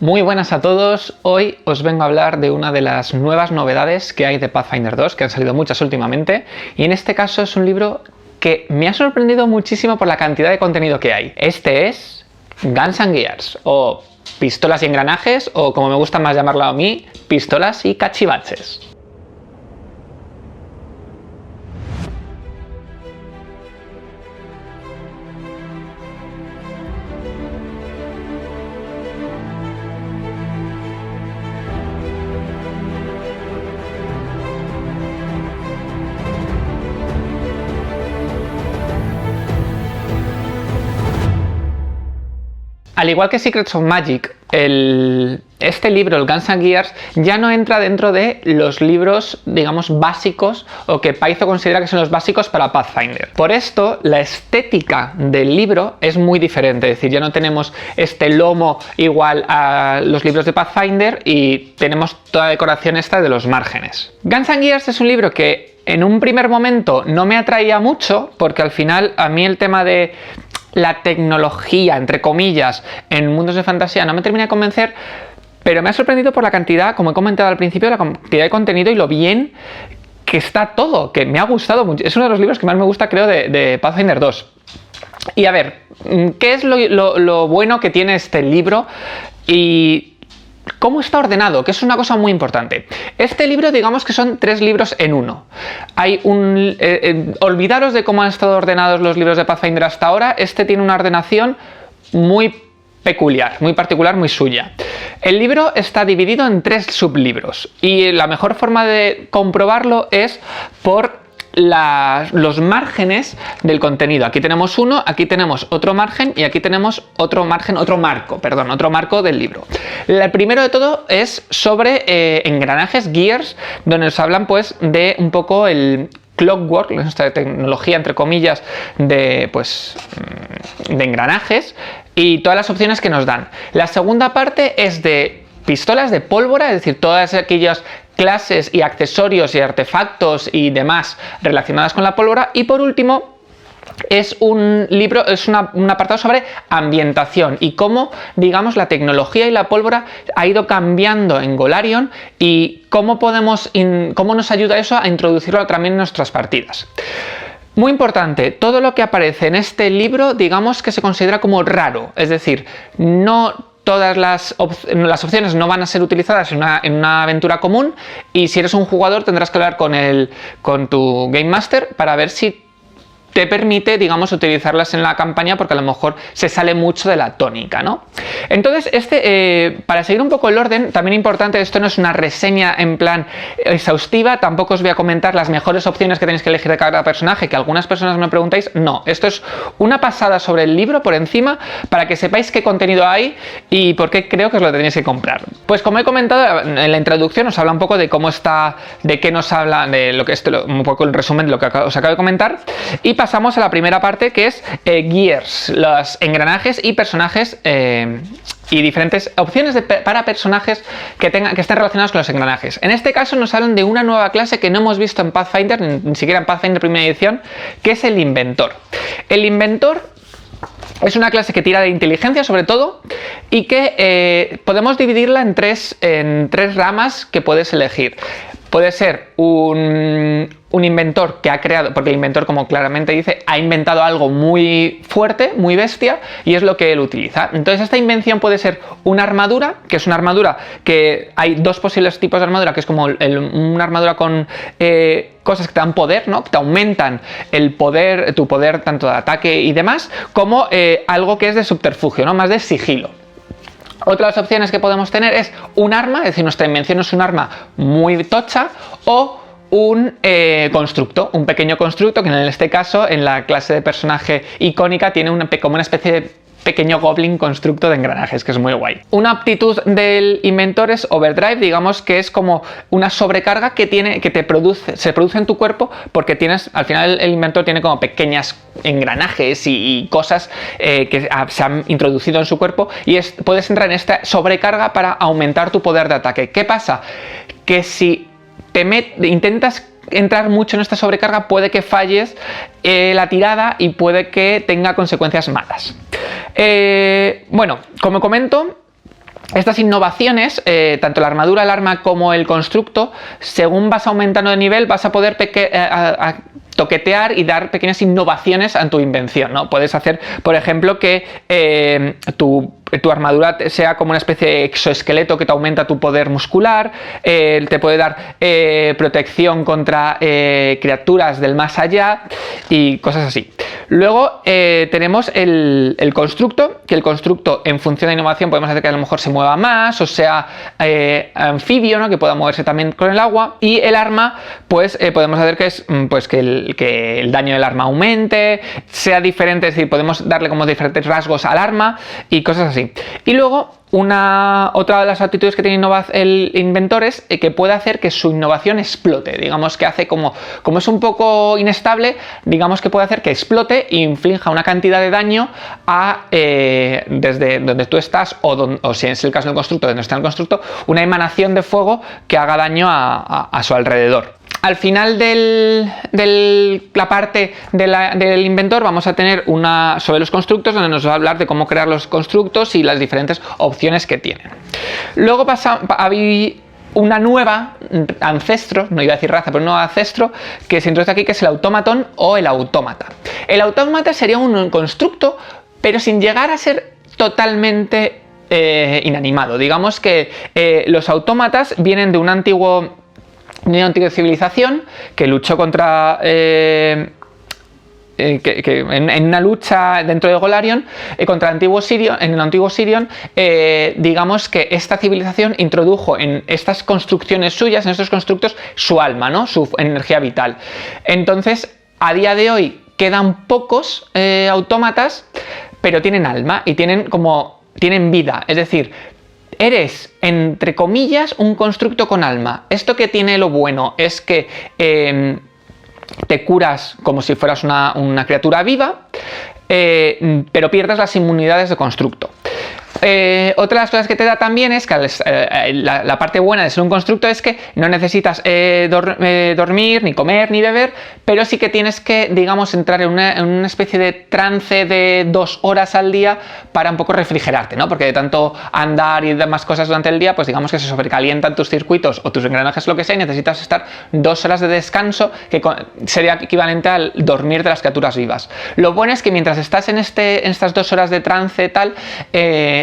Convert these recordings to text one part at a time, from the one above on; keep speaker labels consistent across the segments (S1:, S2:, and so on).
S1: Muy buenas a todos, hoy os vengo a hablar de una de las nuevas novedades que hay de Pathfinder 2, que han salido muchas últimamente, y en este caso es un libro que me ha sorprendido muchísimo por la cantidad de contenido que hay. Este es Guns and Gears, o Pistolas y Engranajes, o como me gusta más llamarlo a mí, Pistolas y Cachivaches. Al igual que Secrets of Magic, este libro, el Guns and Gears, ya no entra dentro de los libros, digamos, básicos o que Paizo considera que son los básicos para Pathfinder. Por esto, la estética del libro es muy diferente, es decir, ya no tenemos este lomo igual a los libros de Pathfinder y tenemos toda la decoración esta de los márgenes. Guns and Gears es un libro que en un primer momento no me atraía mucho porque al final a mí el tema de la tecnología, entre comillas, en mundos de fantasía no me termina de convencer, pero me ha sorprendido por la cantidad, como he comentado al principio, la cantidad de contenido y lo bien que está todo, que me ha gustado mucho. Es uno de los libros que más me gusta, creo, de Pathfinder 2. Y a ver, ¿qué es lo bueno que tiene este libro? Y ¿cómo está ordenado? Que es una cosa muy importante. Este libro, digamos que son 3 libros en uno. Hay olvidaros de cómo han estado ordenados los libros de Pathfinder hasta ahora. Este tiene una ordenación muy peculiar, muy particular, muy suya. El libro está dividido en 3 sublibros y la mejor forma de comprobarlo es por los márgenes del contenido. Aquí tenemos uno, aquí tenemos otro margen y aquí tenemos otro marco del libro. El primero de todo es sobre engranajes, gears, donde nos hablan pues de un poco el clockwork, nuestra tecnología entre comillas de engranajes y todas las opciones que nos dan. La segunda parte es de pistolas de pólvora, es decir, todas aquellas clases y accesorios y artefactos y demás relacionadas con la pólvora. Y por último es un libro, es un apartado sobre ambientación y cómo, digamos, la tecnología y la pólvora ha ido cambiando en Golarion y cómo nos ayuda eso a introducirlo también en nuestras partidas. Muy importante, todo lo que aparece en este libro, digamos que se considera como raro, es decir, no todas las opciones no van a ser utilizadas en una aventura común y si eres un jugador tendrás que hablar con tu Game Master para ver si te permite, digamos, utilizarlas en la campaña porque a lo mejor se sale mucho de la tónica, ¿no? Entonces, para seguir un poco el orden, también importante, esto no es una reseña en plan exhaustiva, tampoco os voy a comentar las mejores opciones que tenéis que elegir de cada personaje, que algunas personas me preguntáis, no, esto es una pasada sobre el libro por encima para que sepáis qué contenido hay y por qué creo que os lo tenéis que comprar. Pues como he comentado, en la introducción os habla un poco de cómo está, de qué nos habla, de lo que un poco el resumen de lo que os acabo de comentar y pasamos a la primera parte que es Gears, los engranajes y personajes y diferentes opciones para personajes que estén relacionados con los engranajes. En este caso nos hablan de una nueva clase que no hemos visto en Pathfinder, ni siquiera en Pathfinder primera edición, que es el Inventor. El Inventor es una clase que tira de inteligencia sobre todo y que podemos dividirla en tres ramas que puedes elegir. Puede ser un inventor que ha creado, porque el inventor, como claramente dice, ha inventado algo muy fuerte, muy bestia, y es lo que él utiliza. Entonces esta invención puede ser una armadura, que es una armadura que hay 2 posibles tipos de armadura, que es como una armadura con cosas que te dan poder, ¿no? Que te aumentan tu poder tanto de ataque y demás, como algo que es de subterfugio, ¿no? Más de sigilo. Otras opciones que podemos tener es un arma, es decir, nuestra invención es un arma muy tocha, o un constructo, un pequeño constructo que en este caso, en la clase de personaje icónica, tiene como una especie de pequeño goblin constructo de engranajes, que es muy guay. Una aptitud del inventor es overdrive, digamos que es como una sobrecarga que se produce en tu cuerpo porque al final el inventor tiene como pequeñas engranajes y cosas que se han introducido en su cuerpo y puedes entrar en esta sobrecarga para aumentar tu poder de ataque. ¿Qué pasa? Que si intentas entrar mucho en esta sobrecarga, puede que falles la tirada y puede que tenga consecuencias malas. Bueno, como comento, Estas innovaciones, tanto la armadura, el arma como el constructo, según vas aumentando de nivel, vas a poder toquetear y dar pequeñas innovaciones a tu invención, ¿no? Puedes hacer, por ejemplo, que tu armadura sea como una especie de exoesqueleto que te aumenta tu poder muscular, te puede dar protección contra criaturas del más allá y cosas así. Luego tenemos el constructo, que el constructo en función de innovación podemos hacer que a lo mejor se mueva más o sea anfibio, ¿no? Que pueda moverse también con el agua, y el arma pues podemos hacer que es pues que el daño del arma aumente, sea diferente, es decir, podemos darle como diferentes rasgos al arma y cosas así. Y luego otra de las actitudes que tiene el inventor es que puede hacer que su innovación explote, digamos que hace como es un poco inestable, digamos que puede hacer que explote e inflinja una cantidad de daño desde donde tú estás o si es el caso del constructo, donde está el constructo, una emanación de fuego que haga daño a su alrededor. Al final de la parte del inventor vamos a tener una sobre los constructos, donde nos va a hablar de cómo crear los constructos y las diferentes opciones que tienen. Luego hay una nueva ancestro, no iba a decir raza, pero un nuevo ancestro que se introduce aquí, que es el automaton o el autómata. El autómata sería un constructo, pero sin llegar a ser totalmente inanimado. Digamos que los autómatas vienen de una antigua civilización que luchó contra en una lucha dentro de Golarion contra el antiguo Sirion, digamos que esta civilización introdujo en estas construcciones suyas, en estos constructos, su alma, ¿no? Su energía vital. Entonces, a día de hoy quedan pocos autómatas, pero tienen alma y tienen vida, es decir, eres, entre comillas, un constructo con alma. Esto que tiene lo bueno es que te curas como si fueras una criatura viva, pero pierdes las inmunidades de constructo. Otra de las cosas que te da también es que la parte buena de ser un constructo es que no necesitas dormir, ni comer, ni beber, pero sí que tienes que, digamos, entrar en una especie de trance de 2 horas al día para un poco refrigerarte, ¿no? Porque de tanto andar y demás cosas durante el día, pues digamos que se sobrecalientan tus circuitos o tus engranajes, lo que sea, y necesitas estar 2 horas de descanso, que sería equivalente al dormir de las criaturas vivas. Lo bueno es que mientras estás en estas 2 horas de trance tal,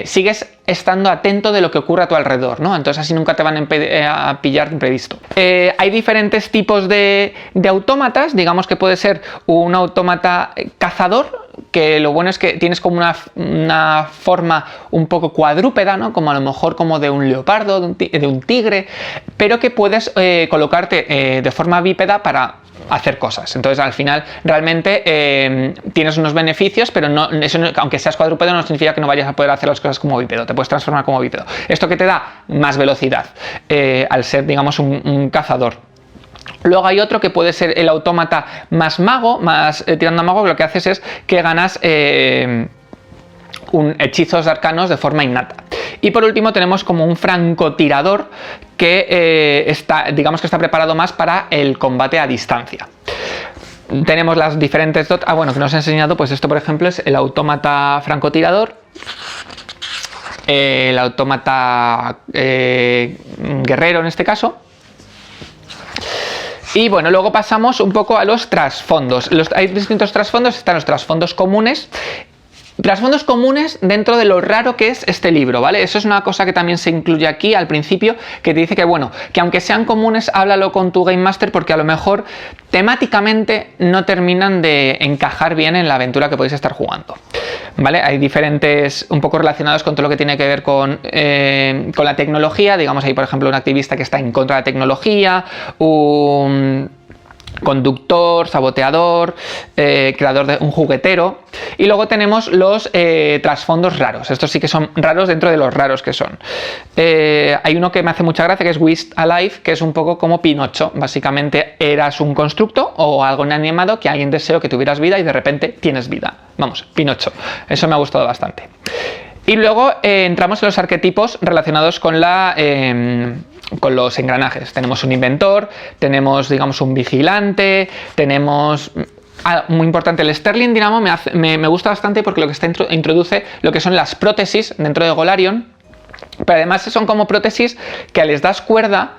S1: sigues estando atento de lo que ocurre a tu alrededor, ¿no? Entonces así nunca te van a pillar de imprevisto. Hay diferentes tipos de autómatas, digamos que puede ser un autómata cazador, que lo bueno es que tienes como una forma un poco cuadrúpeda, ¿no? Como a lo mejor como de un leopardo, de un tigre, pero que puedes colocarte de forma bípeda para hacer cosas. Entonces al final realmente tienes unos beneficios, pero eso aunque seas cuadrúpedo no significa que no vayas a poder hacer las cosas como bípedo, te puedes transformar como bípedo. Esto que te da más velocidad al ser, digamos, un cazador. Luego hay otro que puede ser el autómata más mago, más tirando a mago, que lo que haces es que ganas hechizos arcanos de forma innata. Y por último tenemos como un francotirador que digamos que está preparado más para el combate a distancia. Tenemos las diferentes bueno, que nos he enseñado, pues esto por ejemplo es el autómata francotirador, el autómata guerrero en este caso. Y bueno, luego pasamos un poco a los trasfondos. Hay distintos trasfondos, están los trasfondos comunes. Trasfondos comunes dentro de lo raro que es este libro, ¿vale? Eso es una cosa que también se incluye aquí al principio, que te dice que, bueno, que aunque sean comunes, háblalo con tu Game Master porque a lo mejor temáticamente no terminan de encajar bien en la aventura que podéis estar jugando, ¿vale? Hay diferentes, un poco relacionados con todo lo que tiene que ver con la tecnología, digamos, hay por ejemplo un activista que está en contra de la tecnología, un conductor, saboteador, creador de un juguetero. Y luego tenemos los trasfondos raros. Estos sí que son raros dentro de los raros que son. Hay uno que me hace mucha gracia, que es Wished Alive, que es un poco como Pinocho. Básicamente eras un constructo o algo inanimado que alguien deseó que tuvieras vida y de repente tienes vida. Vamos, Pinocho. Eso me ha gustado bastante. Y luego entramos en los arquetipos relacionados con los engranajes. Tenemos un inventor, tenemos, digamos, un vigilante, tenemos... muy importante, el Sterling Dynamo me gusta bastante porque lo que introduce lo que son las prótesis dentro de Golarion, Pero además son como prótesis que les das cuerda.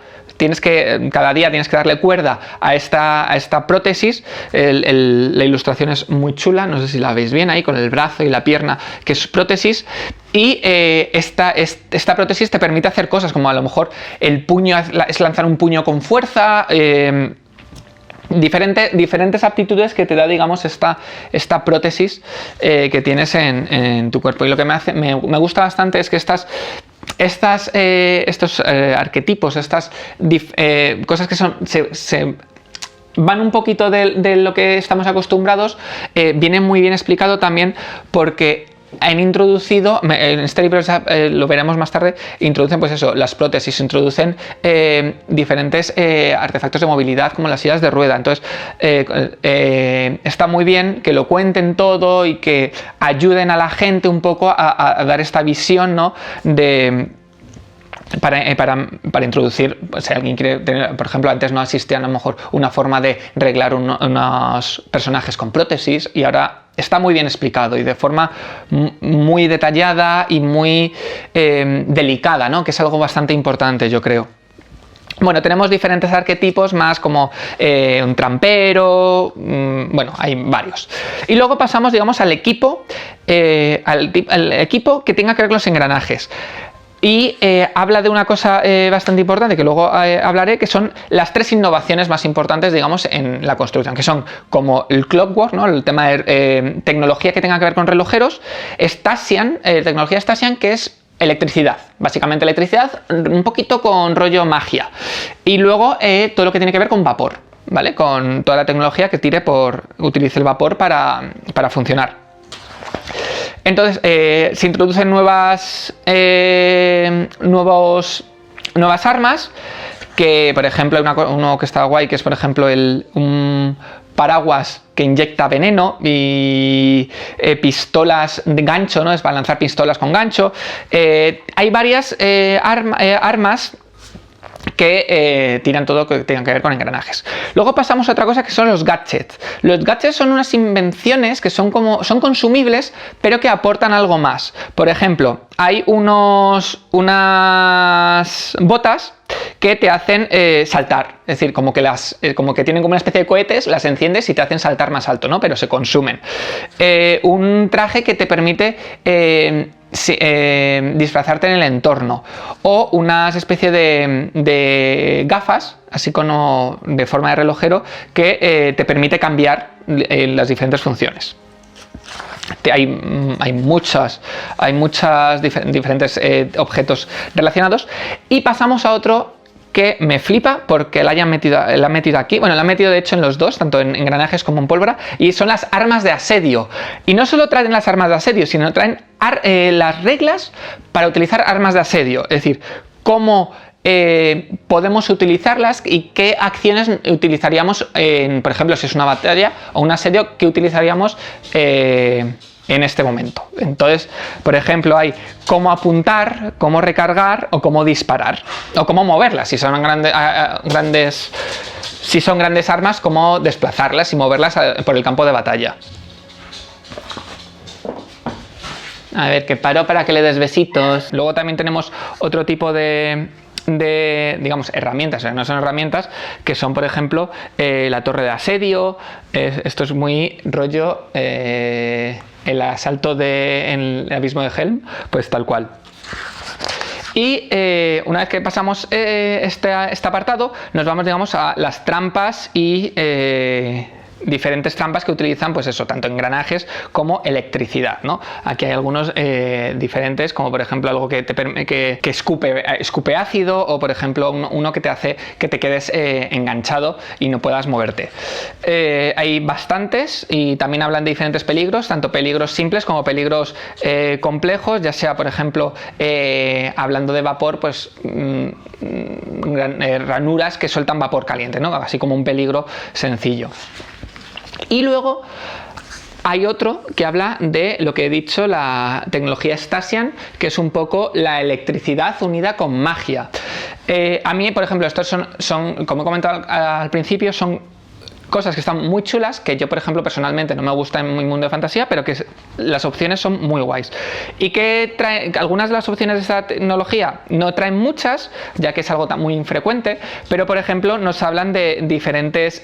S1: Cada día tienes que darle cuerda a esta prótesis. La ilustración es muy chula, no sé si la veis bien ahí, con el brazo y la pierna, que es prótesis. Y esta prótesis te permite hacer cosas como a lo mejor el puño es lanzar un puño con fuerza. Diferentes aptitudes que te da, digamos, esta prótesis que tienes en tu cuerpo. Y lo que me gusta bastante es que estos arquetipos, estas cosas que se van un poquito de lo que estamos acostumbrados, vienen muy bien explicado también porque han introducido, en este libro lo veremos más tarde, introducen pues eso, las prótesis, introducen diferentes artefactos de movilidad como las sillas de rueda. Entonces está muy bien que lo cuenten todo y que ayuden a la gente un poco a dar esta visión, ¿no? Para introducir, si alguien quiere tener, por ejemplo, antes no existían a lo mejor una forma de reglar unos personajes con prótesis, y ahora está muy bien explicado y de forma muy detallada y muy delicada, ¿no? Que es algo bastante importante, yo creo. Bueno, tenemos diferentes arquetipos más como un trampero, bueno, hay varios. Y luego pasamos, digamos, al equipo, al equipo que tenga que ver con los engranajes. Y habla de una cosa bastante importante que luego hablaré, que son las 3 innovaciones más importantes, digamos, en la construcción, que son como el clockwork, ¿no? El tema de tecnología que tenga que ver con relojeros, Stasian, tecnología Stasian, que es electricidad, básicamente electricidad, un poquito con rollo magia. Y luego todo lo que tiene que ver con vapor, ¿vale? Con toda la tecnología que utilice el vapor para funcionar. Entonces se introducen nuevas armas, que por ejemplo hay uno que está guay, que es por ejemplo un paraguas que inyecta veneno, y pistolas de gancho, ¿no? Es para lanzar pistolas con gancho. Hay varias armas que tiran todo que tengan que ver con engranajes. Luego pasamos a otra cosa, que son los gadgets. Los gadgets son unas invenciones que son consumibles, pero que aportan algo más. Por ejemplo, hay unas botas que te hacen saltar, es decir, como que tienen como una especie de cohetes, las enciendes y te hacen saltar más alto, ¿no? Pero se consumen. Un traje que te permite disfrazarte en el entorno, o una especie de gafas, así como de forma de relojero, que te permite cambiar las diferentes funciones. Hay muchos diferentes objetos relacionados. Y pasamos a otro que me flipa porque la han metido aquí. Bueno, la han metido de hecho en los dos, tanto en engranajes como en pólvora, y son las armas de asedio. Y no solo traen las armas de asedio, sino traen las reglas para utilizar armas de asedio. Es decir, cómo podemos utilizarlas y qué acciones utilizaríamos, por ejemplo, si es una batalla o un asedio, qué utilizaríamos en este momento. Entonces, por ejemplo, hay cómo apuntar, cómo recargar o cómo disparar, o cómo moverlas, si son grandes armas, cómo desplazarlas y moverlas por el campo de batalla. A ver, que paro para que le des besitos. Luego también tenemos otro tipo de digamos, herramientas, no son herramientas, que son, por ejemplo, la torre de asedio. Esto es muy rollo el asalto en el abismo de Helm, pues tal cual. Y una vez que pasamos este apartado, nos vamos, digamos, a las trampas y diferentes trampas que utilizan, pues eso, tanto engranajes como electricidad, ¿no? Aquí hay algunos diferentes, como por ejemplo algo que escupe ácido, o por ejemplo uno que te hace que te quedes enganchado y no puedas moverte. Hay bastantes, y también hablan de diferentes peligros, tanto peligros simples como peligros complejos, ya sea por ejemplo hablando de vapor, pues ranuras que sueltan vapor caliente, ¿no? Así como un peligro sencillo. Y luego hay otro que habla de lo que he dicho, la tecnología Stasian, que es un poco la electricidad unida con magia. A mí, por ejemplo, estos son, como he comentado al principio, son cosas que están muy chulas, que yo por ejemplo personalmente no me gusta en mi mundo de fantasía, pero que las opciones son muy guays. Y que algunas de las opciones de esta tecnología no traen muchas, ya que es algo muy infrecuente, pero por ejemplo nos hablan de diferentes...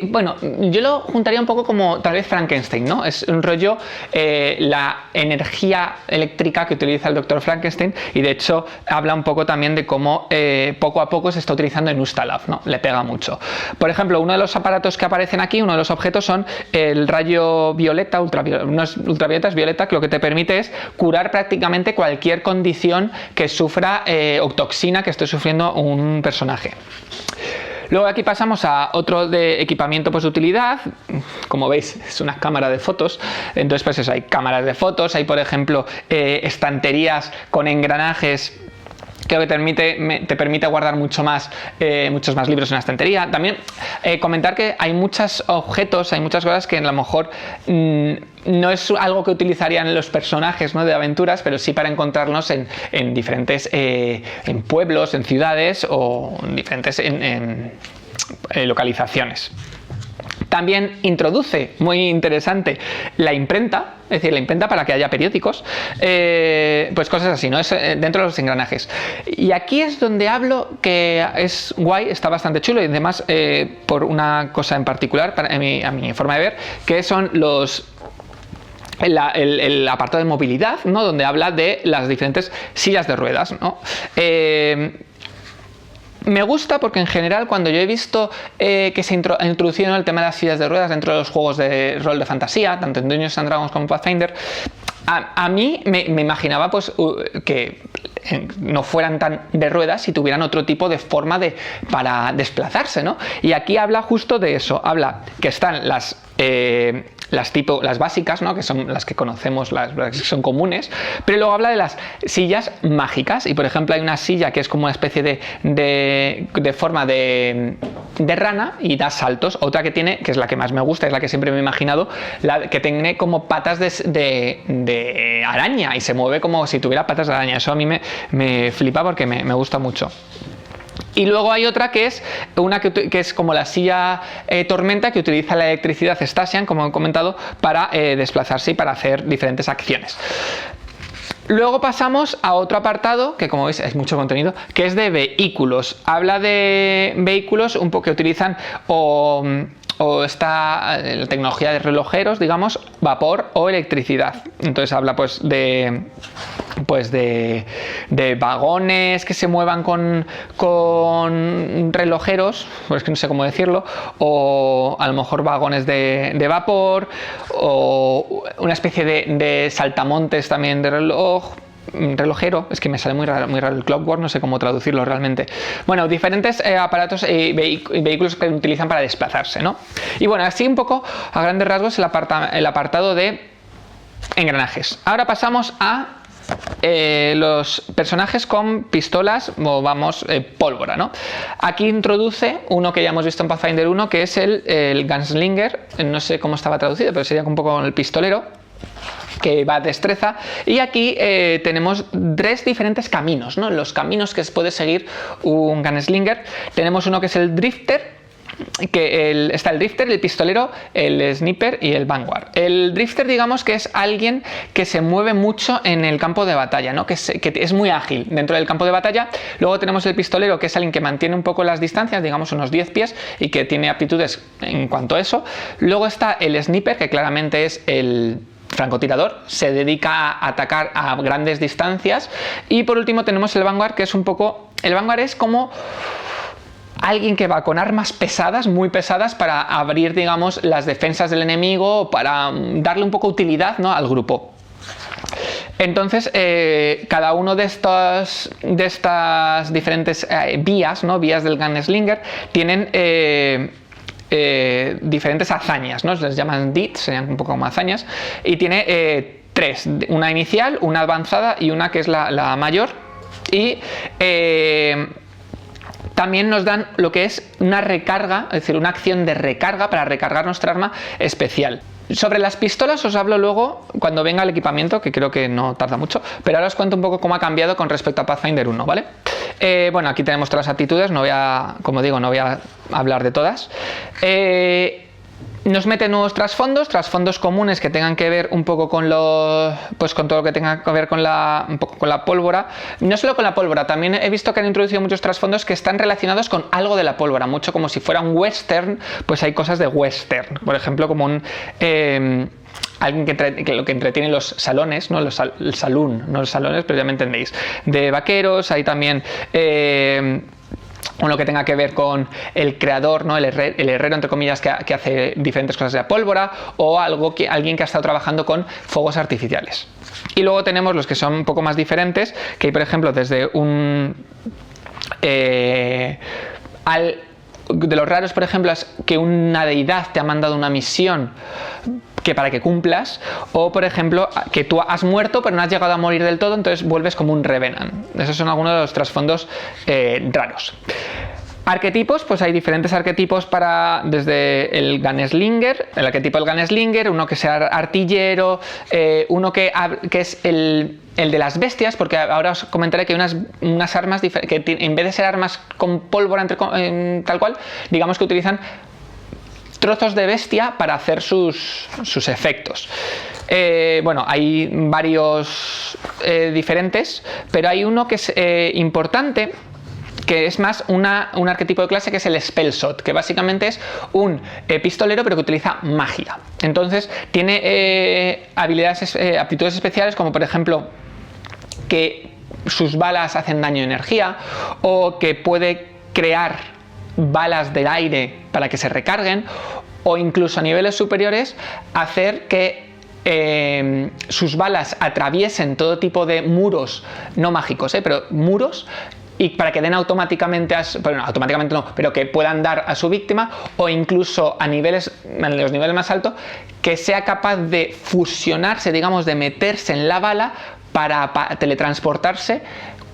S1: bueno, yo lo juntaría un poco como tal vez Frankenstein, ¿no? Es un rollo la energía eléctrica que utiliza el Dr. Frankenstein, y de hecho habla un poco también de cómo poco a poco se está utilizando en Ustalav, ¿no? Le pega mucho. Por ejemplo, uno de los aparatos que aparecen aquí, uno de los objetos son el rayo violeta, no es ultravioleta, es violeta, que lo que te permite es curar prácticamente cualquier condición que sufra o toxina que esté sufriendo un personaje. Luego aquí pasamos a otro de equipamiento pues de utilidad. Como veis, es una cámara de fotos. Entonces pues eso, hay cámaras de fotos, hay por ejemplo estanterías con engranajes que te permite guardar muchos más libros en la estantería. También comentar que hay muchos objetos, hay muchas cosas que a lo mejor no es algo que utilizarían los personajes, ¿no?, de aventuras, pero sí para encontrarnos en diferentes en pueblos, en ciudades o en diferentes localizaciones. También introduce, muy interesante, la imprenta, es decir, la imprenta para que haya periódicos, pues cosas así, ¿no? Es dentro de los engranajes. Y aquí es donde hablo que es guay, está bastante chulo, y además por una cosa en particular, a mi forma de ver, que son el apartado de movilidad, ¿no?, donde habla de las diferentes sillas de ruedas, ¿no? Me gusta porque en general cuando yo he visto que se ha introducido el tema de las sillas de ruedas dentro de los juegos de rol de fantasía, tanto en Dungeons and Dragons como Pathfinder, a mí me imaginaba pues que no fueran tan de ruedas y tuvieran otro tipo de forma para desplazarse, ¿no? Y aquí habla justo de eso, habla que están las básicas, ¿no?, que son las que conocemos, las que son comunes, pero luego habla de las sillas mágicas, y por ejemplo hay una silla que es como una especie de forma de rana y da saltos, otra que tiene, que es la que más me gusta, es la que siempre me he imaginado, la que tiene como patas de araña y se mueve como si tuviera patas de araña. Eso a mí me flipa porque me gusta mucho. Y luego hay otra que es una que es como la silla tormenta, que utiliza la electricidad Stasian, como he comentado, para desplazarse y para hacer diferentes acciones. Luego pasamos a otro apartado, que como veis es mucho contenido, que es de vehículos. Habla de vehículos un poco que utilizan o está la tecnología de relojeros, digamos, vapor o electricidad. Entonces habla pues de vagones que se muevan con relojeros, pues que no sé cómo decirlo, o a lo mejor vagones de vapor, o una especie de saltamontes también de relojero, es que me sale muy raro el Clockwork, no sé cómo traducirlo realmente. Bueno, diferentes aparatos y vehículos que utilizan para desplazarse, ¿no? Y bueno, así un poco a grandes rasgos el apartado de engranajes. Ahora pasamos a los personajes con pistolas o pólvora, ¿no? Aquí introduce uno que ya hemos visto en Pathfinder 1, que es el Gunslinger, no sé cómo estaba traducido, pero sería un poco el pistolero, que va a destreza. Y aquí tenemos tres diferentes caminos, ¿no? Los caminos que puede seguir un Gunslinger. Tenemos uno que es el Drifter, está el Drifter, el pistolero, el Sniper y el Vanguard. El Drifter, digamos que es alguien que se mueve mucho en el campo de batalla, ¿no? Que es muy ágil dentro del campo de batalla. Luego tenemos el pistolero, que es alguien que mantiene un poco las distancias, digamos unos 10 pies, y que tiene aptitudes en cuanto a eso. Luego está el Sniper, que claramente es el francotirador, se dedica a atacar a grandes distancias. Y por último tenemos el Vanguard, que es un poco... El Vanguard es como alguien que va con armas pesadas, muy pesadas, para abrir, digamos, las defensas del enemigo, para darle un poco de utilidad, ¿no?, al grupo. Entonces, cada uno de estas diferentes vías, ¿no?, vías del Gunslinger, tienen diferentes hazañas, ¿no? Se les llaman deeds, serían un poco como hazañas, y tiene tres, una inicial, una avanzada y una que es la mayor. Y también nos dan lo que es una recarga, es decir, una acción de recarga para recargar nuestra arma especial. Sobre las pistolas os hablo luego cuando venga el equipamiento, que creo que no tarda mucho, pero ahora os cuento un poco cómo ha cambiado con respecto a Pathfinder 1, ¿vale? Bueno, aquí tenemos todas las actitudes, como digo, no voy a hablar de todas. Nos mete nuevos trasfondos comunes que tengan que ver un poco con con todo lo que tenga que ver un poco con la pólvora. No solo con la pólvora, también he visto que han introducido muchos trasfondos que están relacionados con algo de la pólvora, mucho como si fuera un western, pues hay cosas de western, por ejemplo, como alguien que lo que entretiene los salones, ¿no? El saloon, no los salones, pero ya me entendéis, de vaqueros. Hay también uno que tenga que ver con el creador, ¿no? El herrero, entre comillas, que hace diferentes cosas de la pólvora, o alguien que ha estado trabajando con fuegos artificiales. Y luego tenemos los que son un poco más diferentes, que hay, por ejemplo, desde de los raros, por ejemplo, es que una deidad te ha mandado una misión para que cumplas, o por ejemplo que tú has muerto pero no has llegado a morir del todo, entonces vuelves como un Revenant. Esos son algunos de los trasfondos raros. Arquetipos, pues hay diferentes arquetipos desde el Gunslinger, el arquetipo del Gunslinger, uno que sea artillero, uno que es el de las bestias, porque ahora os comentaré que hay unas armas que en vez de ser armas con pólvora tal cual, digamos que utilizan trozos de bestia para hacer sus efectos. Bueno, hay varios diferentes, pero hay uno que es importante, que es más un arquetipo de clase, que es el Spellshot, que básicamente es un pistolero pero que utiliza magia. Entonces tiene aptitudes especiales, como por ejemplo que sus balas hacen daño de energía, o que puede crear balas del aire para que se recarguen, o incluso a niveles superiores hacer que sus balas atraviesen todo tipo de muros, no mágicos, pero muros, y para que den automáticamente, automáticamente no, pero que puedan dar a su víctima, o incluso en los niveles más altos, que sea capaz de fusionarse, digamos, de meterse en la bala para teletransportarse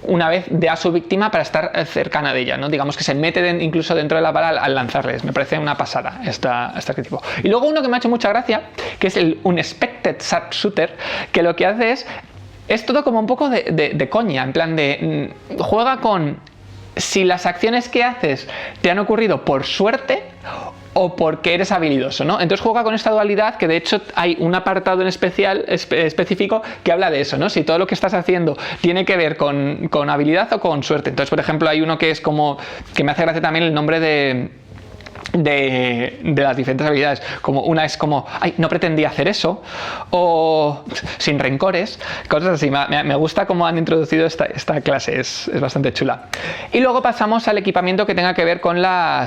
S1: una vez de a su víctima para estar cercana de ella, ¿no? Digamos que se mete incluso dentro de la bala al lanzarles. Me parece una pasada este arquetipo. Y luego uno que me ha hecho mucha gracia, que es el Unexpected Sharpshooter, que lo que hace es todo como un poco de coña, en plan de juega con si las acciones que haces te han ocurrido por suerte o porque eres habilidoso, ¿no? Entonces juega con esta dualidad, que de hecho hay un apartado en específico que habla de eso, ¿no? Si todo lo que estás haciendo tiene que ver con habilidad o con suerte. Entonces, por ejemplo, hay uno que es como, que me hace gracia también el nombre de las diferentes habilidades, como una es como, ay, no pretendía hacer eso, o sin rencores, cosas así. Me gusta cómo han introducido esta clase, es bastante chula. Y luego pasamos al equipamiento que tenga que ver con la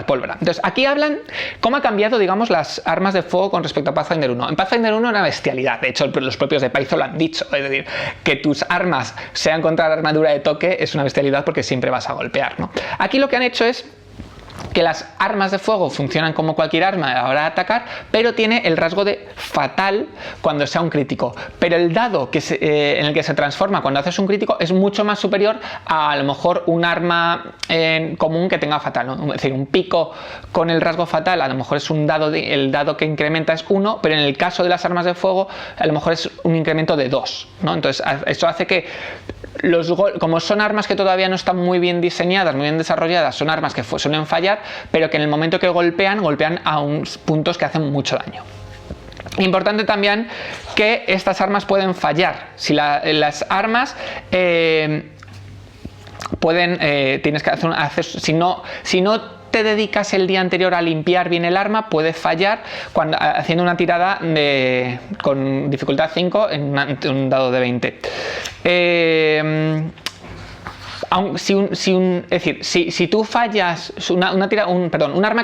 S1: pólvora. Entonces, aquí hablan cómo ha cambiado, digamos, las armas de fuego con respecto a Pathfinder 1. En Pathfinder 1 era una bestialidad, de hecho los propios de Paizo lo han dicho, es decir, que tus armas sean contra la armadura de toque es una bestialidad porque siempre vas a golpear, ¿no? Aquí lo que han hecho es que las armas de fuego funcionan como cualquier arma a la hora de atacar, pero tiene el rasgo de fatal cuando sea un crítico. Pero el dado en el que se transforma cuando haces un crítico es mucho más superior a lo mejor un arma común que tenga fatal, ¿no? Es decir, un pico con el rasgo fatal a lo mejor es el dado que incrementa es 1, pero en el caso de las armas de fuego a lo mejor es un incremento de 2, ¿no? Entonces eso hace que como son armas que todavía no están muy bien diseñadas, muy bien desarrolladas, son armas que suelen fallar, pero que en el momento que golpean a unos puntos que hacen mucho daño. Importante también que estas armas pueden fallar. Si las armas tienes que hacer si no te dedicas el día anterior a limpiar bien el arma, puedes fallar haciendo una tirada con dificultad 5 en un dado de 20. Es decir, si tú fallas un arma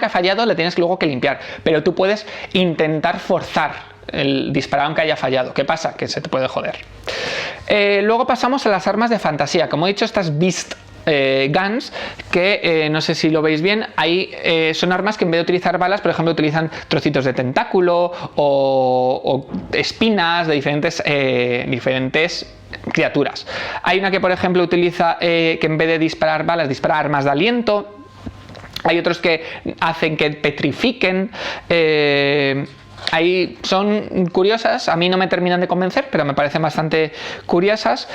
S1: que ha fallado, le tienes luego que limpiar, pero tú puedes intentar forzar el disparar aunque haya fallado. ¿Qué pasa? Que se te puede joder. Luego pasamos a las armas de fantasía. Como he dicho, estas Beast Guns, que no sé si lo veis bien, son armas que en vez de utilizar balas, por ejemplo, utilizan trocitos de tentáculo o espinas de diferentes criaturas. Hay una que, por ejemplo, utiliza que en vez de disparar balas, dispara armas de aliento. Hay otros que hacen que petrifiquen. ahí son curiosas, a mí no me terminan de convencer, pero me parecen bastante curiosas.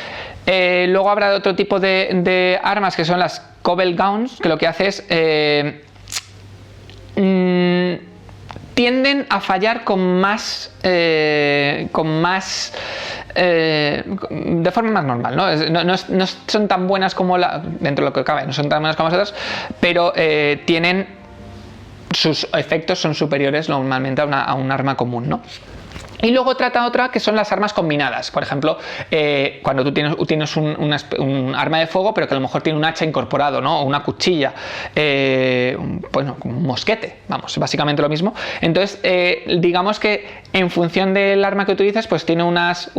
S1: Luego habrá otro tipo de armas que son las Cobble Gowns, que lo que hace es tienden a fallar de forma más normal, ¿no? No son tan buenas como dentro de lo que cabe, no son tan buenas como las otras, pero sus efectos son superiores normalmente a un arma común, ¿no? Y luego trata otra que son las armas combinadas. Por ejemplo, cuando tú tienes un arma de fuego, pero que a lo mejor tiene un hacha incorporado, ¿no? O una cuchilla, bueno, un mosquete, vamos, básicamente lo mismo. Entonces, digamos que en función del arma que utilices, pues tiene unas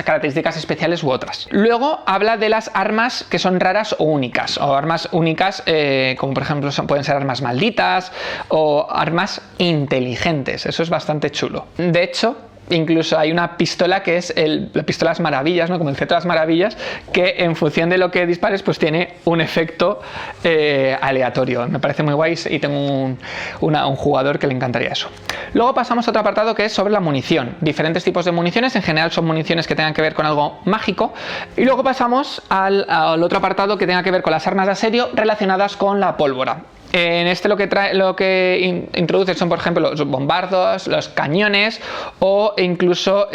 S1: características especiales u otras. Luego habla de las armas que son raras o únicas, como por ejemplo pueden ser armas malditas o armas inteligentes. Eso es bastante chulo. De hecho, incluso hay una pistola que es la pistola de las maravillas, ¿no? Como el cetro de las maravillas, que en función de lo que dispares pues tiene un efecto aleatorio. Me parece muy guay y tengo un jugador que le encantaría eso. Luego pasamos a otro apartado que es sobre la munición. Diferentes tipos de municiones, en general son municiones que tengan que ver con algo mágico. Y luego pasamos al otro apartado que tenga que ver con las armas de asedio relacionadas con la pólvora. En este lo que introduce son, por ejemplo, los bombardos, los cañones o incluso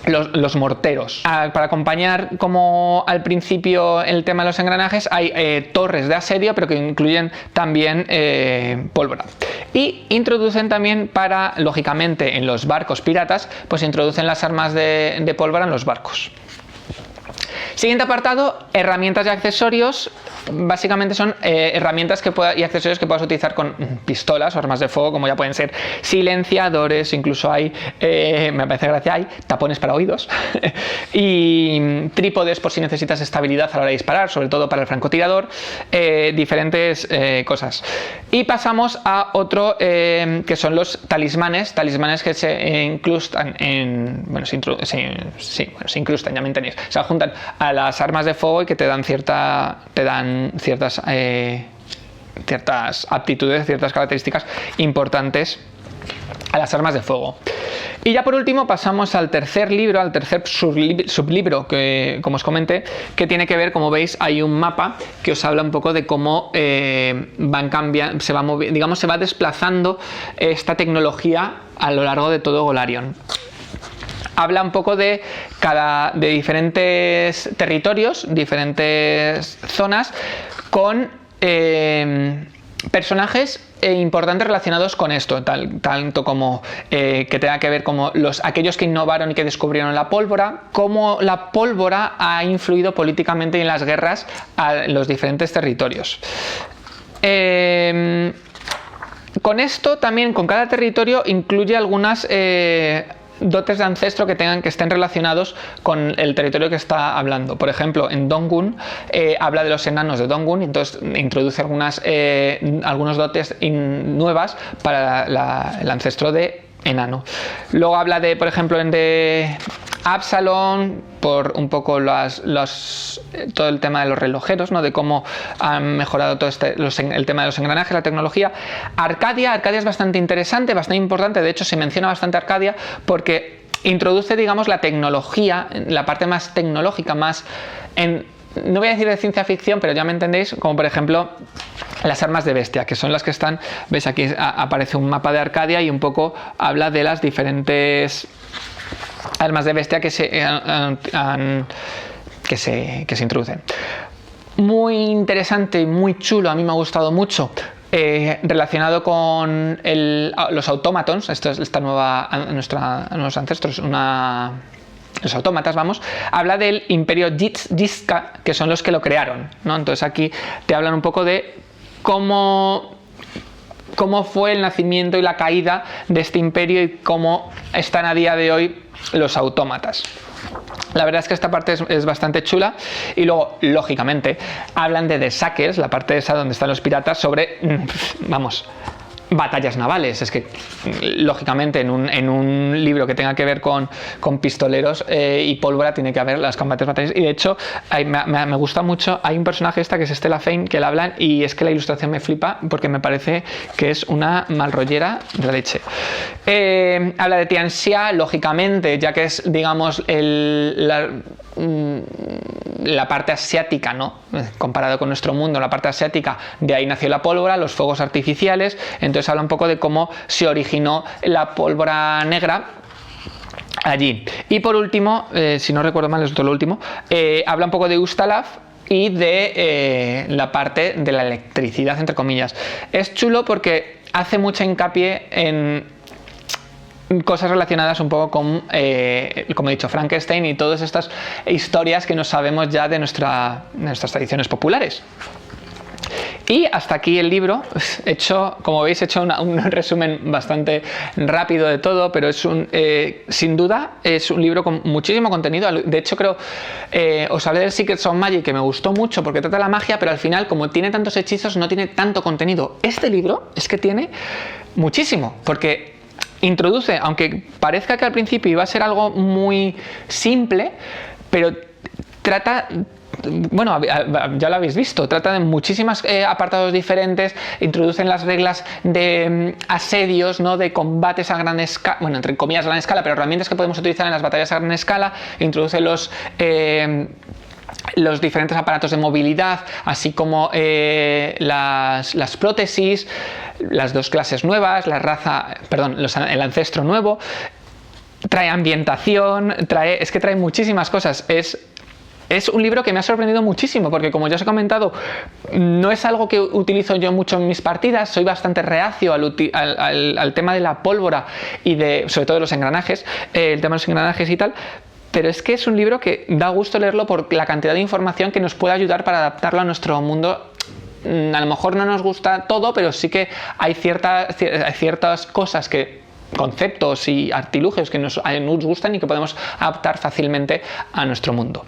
S1: los morteros. Para acompañar, como al principio, el tema de los engranajes, hay torres de asedio, pero que incluyen también pólvora. Y introducen también lógicamente, en los barcos piratas, pues introducen las armas de pólvora en los barcos. Siguiente apartado, herramientas y accesorios. Básicamente son herramientas y accesorios que puedas utilizar con pistolas o armas de fuego, como ya pueden ser silenciadores, incluso hay, me parece gracia, hay tapones para oídos y trípodes por si necesitas estabilidad a la hora de disparar, sobre todo para el francotirador, diferentes cosas. Y pasamos a otro que son los talismanes que se incrustan se incrustan, ya me entendéis, se adjuntan a las armas de fuego y que te dan ciertas aptitudes, ciertas características importantes a las armas de fuego. Y ya por último pasamos al tercer sublibro que, como os comenté, que tiene que ver, como veis, hay un mapa que os habla un poco de cómo van cambiando, se va desplazando esta tecnología a lo largo de todo Golarion. Habla un poco de diferentes territorios, diferentes zonas, con personajes importantes relacionados con esto, tanto como que tenga que ver como aquellos que innovaron y que descubrieron la pólvora, cómo la pólvora ha influido políticamente en las guerras en los diferentes territorios. Con esto también, con cada territorio, incluye algunas dotes de ancestro que estén relacionados con el territorio que está hablando. Por ejemplo, en Dongun habla de los enanos de Dongun, entonces introduce algunos dotes nuevas para el ancestro de enano. Luego habla de, por ejemplo, de Absalom, por un poco todo el tema de los relojeros, ¿no? De cómo han mejorado todo el tema de los engranajes, la tecnología. Arcadia es bastante interesante, bastante importante, de hecho se menciona bastante Arcadia porque introduce, digamos, la tecnología, la parte más tecnológica, no voy a decir de ciencia ficción, pero ya me entendéis, como por ejemplo las armas de bestia, que son las que están, ves aquí aparece un mapa de Arcadia y un poco habla de las diferentes armas de bestia que se introducen. Muy interesante y muy chulo, a mí me ha gustado mucho, relacionado con los automatons. Esto es esta nuestros ancestros, los autómatas, habla del imperio Yitzka, que son los que lo crearon, ¿no? Entonces aquí te hablan un poco de cómo fue el nacimiento y la caída de este imperio y cómo están a día de hoy los autómatas. La verdad es que esta parte es bastante chula. Y luego, lógicamente, hablan de The Sackers, la parte esa donde están los piratas, sobre, batallas navales. Es que, lógicamente, en un libro que tenga que ver con pistoleros y pólvora, tiene que haber las combates batallas. Y de hecho, me gusta mucho. Hay un personaje que es Stella Fane, que le hablan, y es que la ilustración me flipa porque me parece que es una malrollera de la leche. Habla de Tianxia, lógicamente, ya que es, digamos, la parte asiática, ¿no? Comparado con nuestro mundo, la parte asiática, de ahí nació la pólvora, los fuegos artificiales. Entonces habla un poco de cómo se originó la pólvora negra allí. Y por último, si no recuerdo mal, es todo lo último, habla un poco de Ustalav y de la parte de la electricidad, entre comillas. Es chulo porque hace mucho hincapié en cosas relacionadas un poco con, como he dicho, Frankenstein y todas estas historias que no sabemos ya de nuestras tradiciones populares. Y hasta aquí el libro. Como veis, he hecho un resumen bastante rápido de todo, pero es sin duda es un libro con muchísimo contenido. De hecho, creo, os hablé del Secrets of Magic, que me gustó mucho porque trata la magia, pero al final, como tiene tantos hechizos, no tiene tanto contenido. Este libro es que tiene muchísimo, porque introduce, aunque parezca que al principio iba a ser algo muy simple, pero trata, bueno, ya lo habéis visto, trata de muchísimos apartados diferentes, introducen las reglas de asedios, ¿no? De combates a gran escala, bueno, entre comillas gran escala, pero herramientas que podemos utilizar en las batallas a gran escala, introduce los diferentes aparatos de movilidad, así como las prótesis, las dos clases nuevas, el ancestro nuevo, trae ambientación, es que trae muchísimas cosas. Es un libro que me ha sorprendido muchísimo porque, como ya os he comentado, no es algo que utilizo yo mucho en mis partidas. Soy bastante reacio al tema de la pólvora y sobre todo de los engranajes, el tema de los engranajes y tal. Pero es que es un libro que da gusto leerlo por la cantidad de información que nos puede ayudar para adaptarlo a nuestro mundo. A lo mejor no nos gusta todo, pero sí que hay ciertas cosas conceptos y artilugios que nos gustan y que podemos adaptar fácilmente a nuestro mundo.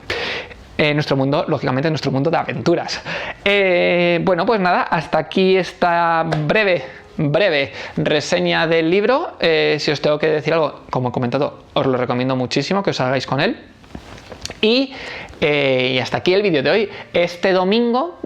S1: Lógicamente, nuestro mundo de aventuras. Bueno, pues nada, hasta aquí esta breve reseña del libro. Si os tengo que decir algo, como he comentado, os lo recomiendo muchísimo que os hagáis con él. Y hasta aquí el vídeo de hoy. Este domingo,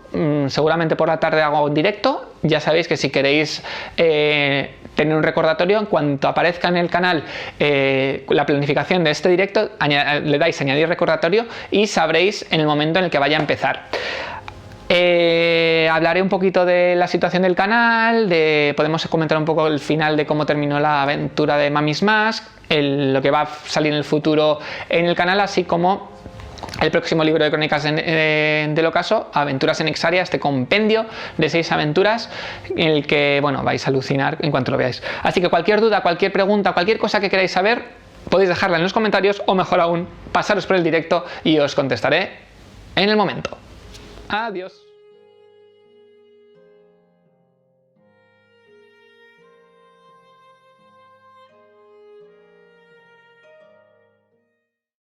S1: seguramente por la tarde, hago un directo. Ya sabéis que si queréis tener un recordatorio, en cuanto aparezca en el canal la planificación de este directo, le dais añadir recordatorio y sabréis en el momento en el que vaya a empezar. Hablaré un poquito de la situación del canal, podemos comentar un poco el final de cómo terminó la aventura de Mummies Mask, lo que va a salir en el futuro en el canal, así como el próximo libro de crónicas del ocaso, Aventuras en Ixaria, este compendio de 6 aventuras en el que, bueno, vais a alucinar en cuanto lo veáis. Así que cualquier duda, cualquier pregunta, cualquier cosa que queráis saber, podéis dejarla en los comentarios o, mejor aún, pasaros por el directo y os contestaré en el momento. Adiós.